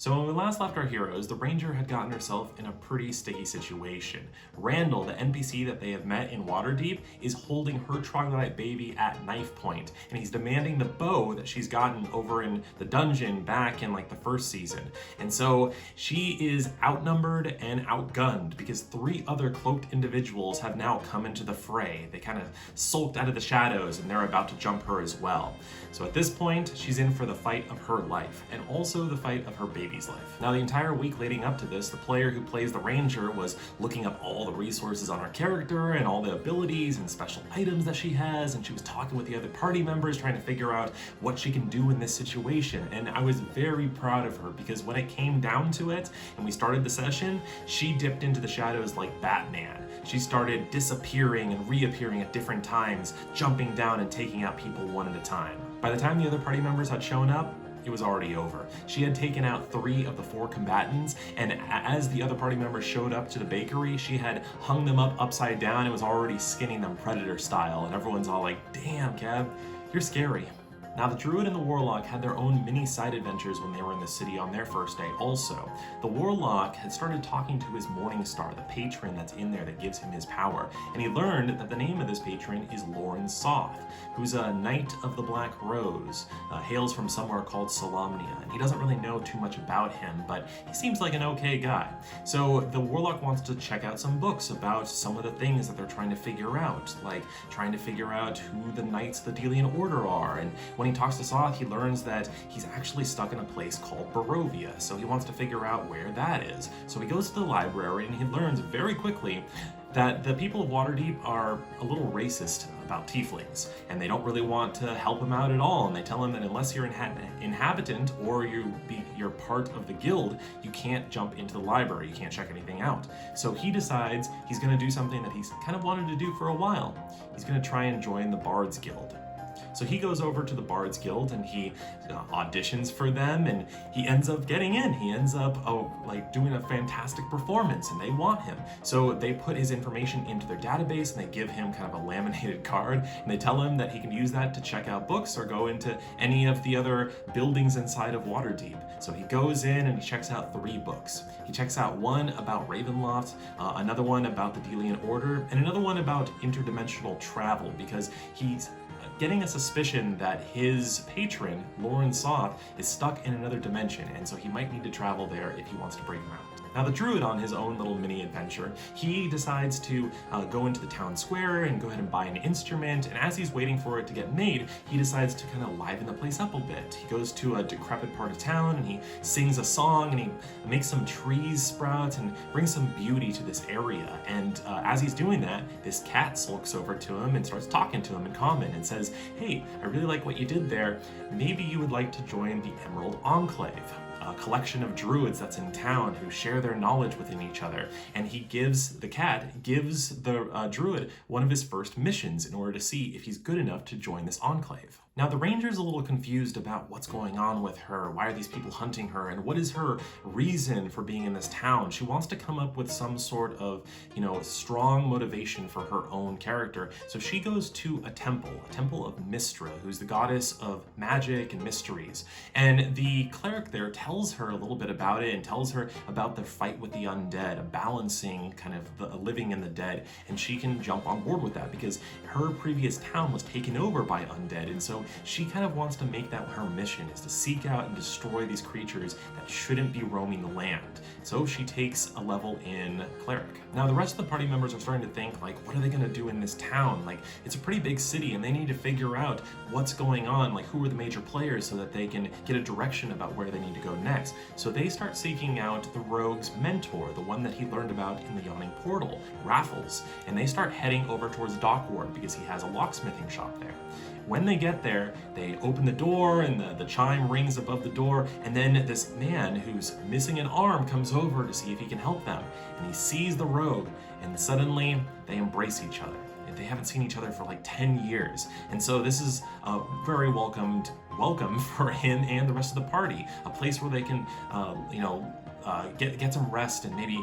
So when we last left our heroes, the Ranger had gotten herself in a pretty sticky situation. Randall, the NPC that they have met in Waterdeep, is holding her troglodyte baby at knife point, and he's demanding the bow that she's gotten over in the dungeon back in like the first season. And so she is outnumbered and outgunned because 3 other cloaked individuals have now come into the fray. They kind of sulked out of the shadows and they're about to jump her as well. So at this point, she's in for the fight of her life, and also the fight of her baby's life. Now, the entire week leading up to this, the player who plays the Ranger was looking up all the resources on her character and all the abilities and special items that she has, and she was talking with the other party members trying to figure out what she can do in this situation. And I was very proud of her because when it came down to it and we started the session, she dipped into the shadows like Batman. She started disappearing and reappearing at different times, jumping down and taking out people one at a time. By the time the other party members had shown up, it was already over. She had taken out 3 of the 4 combatants, and as the other party members showed up to the bakery, she had hung them up upside down and was already skinning them Predator style, and everyone's all like, "Damn, Kev, you're scary." Now, the Druid and the Warlock had their own mini side adventures when they were in the city on their first day also. The Warlock had started talking to his Morningstar, the patron that's in there that gives him his power, and he learned that the name of this patron is Lauren Soth, who's a Knight of the Black Rose, hails from somewhere called Solamnia, and he doesn't really know too much about him, but he seems like an okay guy. So the Warlock wants to check out some books about some of the things that they're trying to figure out, like trying to figure out who the Knights of the Delian Order are, and when he talks to Soth, he learns that he's actually stuck in a place called Barovia, so he wants to figure out where that is. So he goes to the library and he learns very quickly that the people of Waterdeep are a little racist about tieflings, and they don't really want to help him out at all, and they tell him that unless you're an inhabitant or you're part of the guild, you can't jump into the library, you can't check anything out. So he decides he's going to do something that he's kind of wanted to do for a while. He's going to try and join the Bards Guild. So he goes over to the Bards Guild and he auditions for them, and he ends up getting in. He ends up doing a fantastic performance, and they want him. So they put his information into their database and they give him kind of a laminated card, and they tell him that he can use that to check out books or go into any of the other buildings inside of Waterdeep. So he goes in and he checks out 3 books. He checks out one about Ravenloft, another one about the Delian Order, and another one about interdimensional travel, because he's getting a suspicion that his patron, Lauren Soth, is stuck in another dimension, and so he might need to travel there if he wants to break him out. Now, the Druid, on his own little mini adventure, he decides to go into the town square and go ahead and buy an instrument, and as he's waiting for it to get made, he decides to kind of liven the place up a bit. He goes to a decrepit part of town and he sings a song and he makes some trees sprout and brings some beauty to this area. And as he's doing that, this cat sulks over to him and starts talking to him in common and says, "Hey, I really like what you did there. Maybe you would like to join the Emerald Enclave, a collection of druids that's in town who share their knowledge within each other." And the cat gives the druid one of his first missions in order to see if he's good enough to join this enclave. Now, the Ranger's a little confused about what's going on with her. Why are these people hunting her? And what is her reason for being in this town? She wants to come up with some sort of, strong motivation for her own character. So she goes to a temple of Mystra, who's the goddess of magic and mysteries. And the cleric there tells her a little bit about it and tells her about the fight with the undead, a balancing kind of the living and the dead. And she can jump on board with that because her previous town was taken over by undead. And so she kind of wants to make that her mission, is to seek out and destroy these creatures that shouldn't be roaming the land. So she takes a level in cleric. Now, the rest of the party members are starting to think, like, what are they going to do in this town? Like, it's a pretty big city and they need to figure out what's going on, like who are the major players, so that they can get a direction about where they need to go next. So they start seeking out the rogue's mentor, the one that he learned about in the Yawning Portal, Raffles, and they start heading over towards Dockward because he has a locksmithing shop there. When they get there, they open the door and the chime rings above the door, and then this man who's missing an arm comes over to see if he can help them. And he sees the rogue, and suddenly they embrace each other. They haven't seen each other for like 10 years. And so this is a very welcome for him and the rest of the party, a place where they can, get some rest and maybe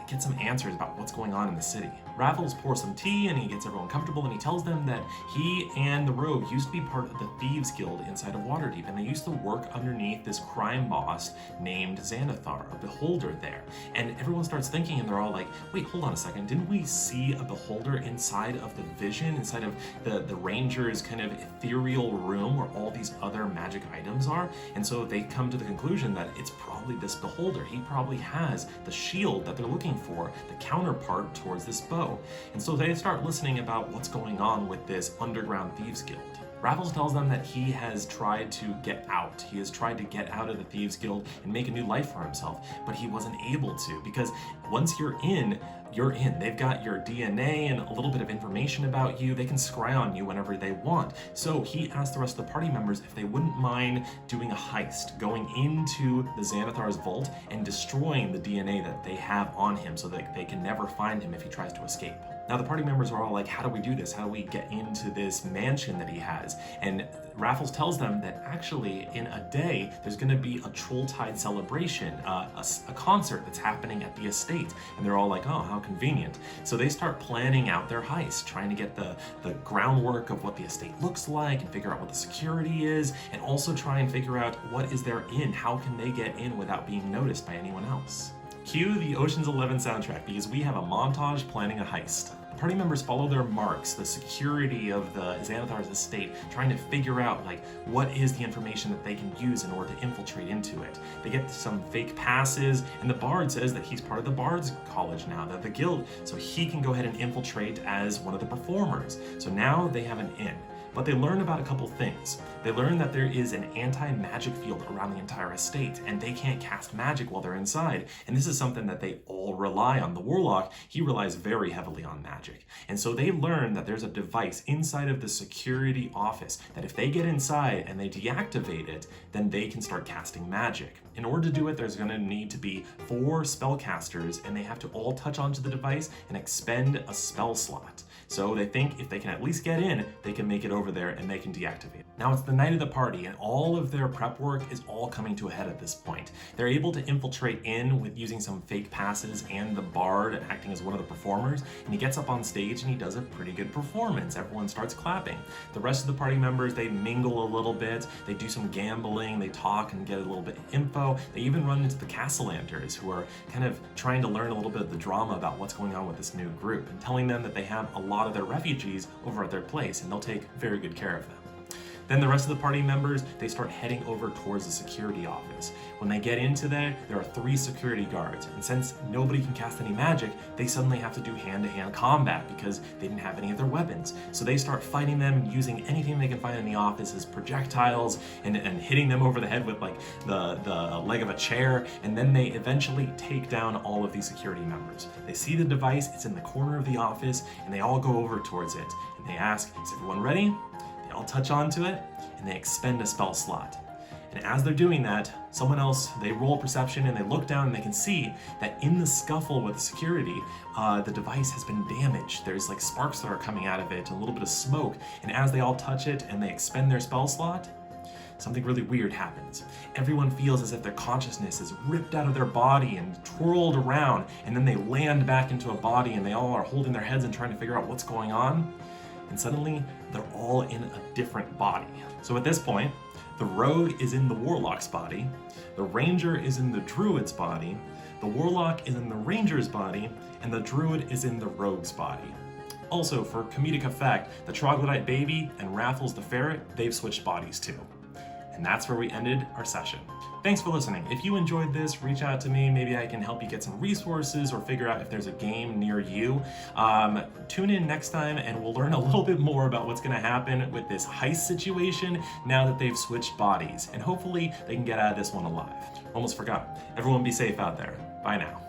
get some answers about what's going on in the city. Raffles pours some tea and he gets everyone comfortable, and he tells them that he and the Rogue used to be part of the Thieves Guild inside of Waterdeep, and they used to work underneath this crime boss named Xanathar, a beholder there. And everyone starts thinking, and they're all like, wait, hold on a second, didn't we see a beholder inside of the vision, inside of the Ranger's kind of ethereal room where all these other magic items are? And so they come to the conclusion that it's probably this beholder. He probably has the shield that they're looking for, the counterpart towards this bow. And so they start listening about what's going on with this underground Thieves Guild. Raffles tells them that he has tried to get out. He has tried to get out of the Thieves Guild and make a new life for himself, but he wasn't able to, because once you're in, you're in. They've got your DNA and a little bit of information about you. They can scry on you whenever they want. So he asked the rest of the party members if they wouldn't mind doing a heist, going into the Xanathar's vault and destroying the DNA that they have on him so that they can never find him if he tries to escape. Now the party members are all like, how do we do this? How do we get into this mansion that he has? And Raffles tells them that actually in a day, there's gonna be a Trolltide celebration, a concert that's happening at the estate. And they're all like, oh, how convenient. So they start planning out their heist, trying to get the groundwork of what the estate looks like and figure out what the security is, and also try and figure out what is their in, how can they get in without being noticed by anyone else. Cue the Ocean's 11 soundtrack, because we have a montage planning a heist. Party members follow their marks, the security of the Xanathar's estate, trying to figure out like what is the information that they can use in order to infiltrate into it. They get some fake passes, and the Bard says that he's part of the Bard's College now, the guild, so he can go ahead and infiltrate as one of the performers. So now they have an in. But they learn about a couple things. They learn that there is an anti-magic field around the entire estate, and they can't cast magic while they're inside. And this is something that they all rely on. The Warlock, he relies very heavily on magic. And so they learn that there's a device inside of the security office that if they get inside and they deactivate it, then they can start casting magic. In order to do it, there's going to need to be 4 spellcasters, and they have to all touch onto the device and expend a spell slot. So they think if they can at least get in, they can make it over there and they can deactivate it. Now it's the night of the party, and all of their prep work is all coming to a head at this point. They're able to infiltrate in with using some fake passes and the Bard acting as one of the performers, and he gets up on stage and he does a pretty good performance. Everyone starts clapping. The rest of the party members, they mingle a little bit, they do some gambling, they talk and get a little bit of info. They even run into the Castellanters, who are kind of trying to learn a little bit of the drama about what's going on with this new group, and telling them that they have a lot of their refugees over at their place and they'll take very good care of them. Then the rest of the party members, they start heading over towards the security office. When they get into there are 3 security guards, and since nobody can cast any magic, they suddenly have to do hand-to-hand combat because they didn't have any of their weapons. So they start fighting them using anything they can find in the office as projectiles and hitting them over the head with like the leg of a chair, and then they eventually take down all of these security members. They see the device, it's in the corner of the office, and they all go over towards it, and they ask, is everyone ready? They all touch onto it, and they expend a spell slot. And as they're doing that, someone else, they roll perception and they look down and they can see that in the scuffle with security, the device has been damaged. There's like sparks that are coming out of it, and a little bit of smoke. And as they all touch it and they expend their spell slot, something really weird happens. Everyone feels as if their consciousness is ripped out of their body and twirled around, and then they land back into a body, and they all are holding their heads and trying to figure out what's going on. And suddenly, they're all in a different body. So at this point, the Rogue is in the Warlock's body, the Ranger is in the Druid's body, the Warlock is in the Ranger's body, and the Druid is in the Rogue's body. Also, for comedic effect, the Troglodyte Baby and Raffles the Ferret, they've switched bodies too. And that's where we ended our session. Thanks for listening. If you enjoyed this, reach out to me. Maybe I can help you get some resources or figure out if there's a game near you. Tune in next time and we'll learn a little bit more about what's gonna happen with this heist situation now that they've switched bodies. And hopefully they can get out of this one alive. Almost forgot. Everyone be safe out there. Bye now.